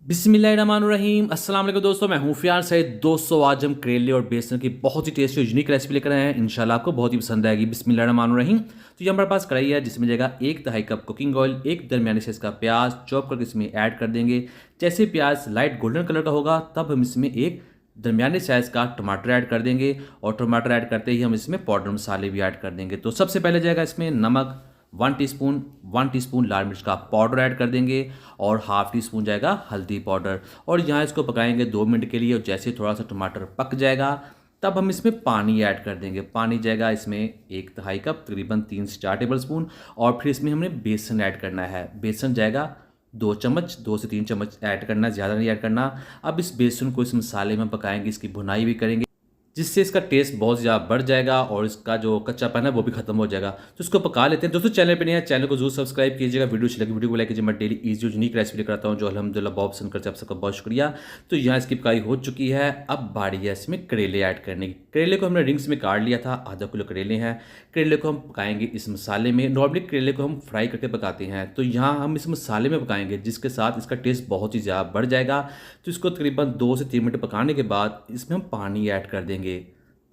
बिस्मिल्लाहिर्रहमानुर्रहीम। अस्सलाम वालेकुम दोस्तों, मैं हूँ फ़ियार सईद। दोस्तों आज हम करेले और बेसन की बहुत ही टेस्टी और यूनिक रेसिपी लेकर आए हैं। इंशाल्लाह आपको बहुत ही पसंद आएगी। बिस्मिल्लाहिर्रहमानुर्रहीम। तो ये हमारे पास कढ़ाई है जिसमें जाएगा 1 तिहाई कप कुकिंग ऑयल, एक दरमियानी साइज़ का प्याज चॉप करके इसमें ऐड कर देंगे। जैसे प्याज लाइट गोल्डन कलर का होगा तब हम इसमें एक दरमियाने साइज़ का टमाटर ऐड कर देंगे और टमाटर ऐड करते ही हम इसमें पाउडर मसाले भी ऐड कर देंगे। तो सबसे पहले जाएगा इसमें नमक 1 टीस्पून लाल मिर्च का पाउडर ऐड कर देंगे और हाफ टी स्पून जाएगा हल्दी पाउडर। और यहाँ इसको पकाएंगे 2 मिनट के लिए। और जैसे थोड़ा सा टमाटर पक जाएगा तब हम इसमें पानी ऐड कर देंगे। पानी जाएगा इसमें 1 तिहाई कप, तकरीबन 3 से 4 टेबल स्पून। और फिर इसमें हमने बेसन ऐड करना है। बेसन जाएगा 2 चम्मच, 2 से 3 चम्मच ऐड करना, ज़्यादा नहीं ऐड करना। अब इस बेसन को इस मसाले में पकाएंगे, इसकी भुनाई भी करेंगे जिससे इसका टेस्ट बहुत ज़्यादा बढ़ जाएगा और इसका जो कच्चापन है वो भी खत्म हो जाएगा। तो इसको पका लेते हैं। दोस्तों चैनल पे नहीं है, चैनल को जरूर सब्सक्राइब कीजिएगा। वीडियो अच्छी लगी वीडियो को लाइक कीजिए। मैं डेली इजी यूनिक रेसिपी लेकर आता हूँ जो अल्हम्दुलिल्लाह बहुत पसंद करते हैं। आप सबका बहुत शुक्रिया। तो यहाँ इसकी पकाई हो चुकी है। अब बारी है इसमें करेले ऐड करने की। करेले को हमने रिंग्स में काट लिया था, आधा किलो करेले हैं। करेले को हम पकाएंगे इस मसाले में। नॉर्मली करेले को हम फ्राई करके पकाते हैं, तो यहाँ हम इस मसाले में पकाएंगे जिसके साथ इसका टेस्ट बहुत ही ज़्यादा बढ़ जाएगा। तो इसको तकरीबन 2 से 3 मिनट पकाने के बाद इसमें हम पानी ऐड कर देंगे।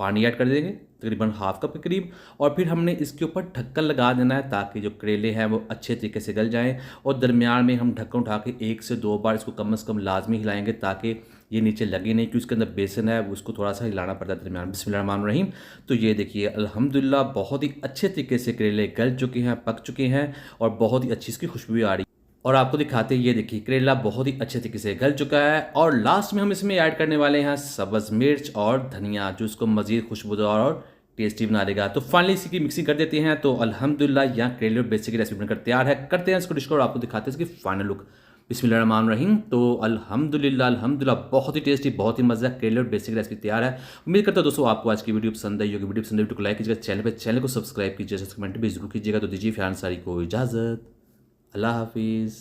पानी ऐड कर देंगे तकरीबन हाफ कप के करीब। और फिर हमने इसके ऊपर ढक्कन लगा देना है ताकि जो करेले हैं वो अच्छे तरीके से गल जाएं। और दरमियान में हम ढक्कन उठा के 1 से 2 बार इसको कम से कम लाजमी हिलाएंगे ताकि ये नीचे लगे नहीं, क्योंकि इसके अंदर बेसन है उसको थोड़ा सा हिलाना पड़ता है दरमियान। बिस्मिल्लाहिर्रहमानिर्रहीम। तो ये देखिए अल्हम्दुलिल्लाह बहुत ही अच्छे तरीके से करेले गल चुके हैं, पक चुके हैं और बहुत ही अच्छी इसकी खुशबू आ रही है। और आपको दिखाते हैं, ये देखिए करेला बहुत ही अच्छे तरीके से गल चुका है। और लास्ट में हम इसमें ऐड करने वाले हैं सब्ज़ मिर्च और धनिया जो इसको मज़ीद खुशबूदार और टेस्टी बना देगा। तो फाइनली इसी की मिक्सिंग कर देते हैं। तो अल्हम्दुलिल्लाह यहाँ करेले और बेसन की रेसिपी बनकर तैयार है। करते हैं इसको डिश को और आपको दिखाते हैं इसकी फाइनल लुक। बिस्मिल्लाहिर्रहमानिर्रहीम। तो अल्हम्दुलिल्लाह बहुत ही टेस्टी, बहुत ही मज़ा करेले और बेसन की रेसिपी तैयार है। उम्मीद करता हूँ दोस्तों आपको आज की वीडियो पसंद आई होगी। वीडियो पसंद आई वीडियो को लाइक कीजिएगा, चैनल को सब्सक्राइब कीजिए, कमेंट भी जरूर कीजिएगा। तो दीजिए फ़ियान सारी को इजाज़त। अल्लाह हाफिज़।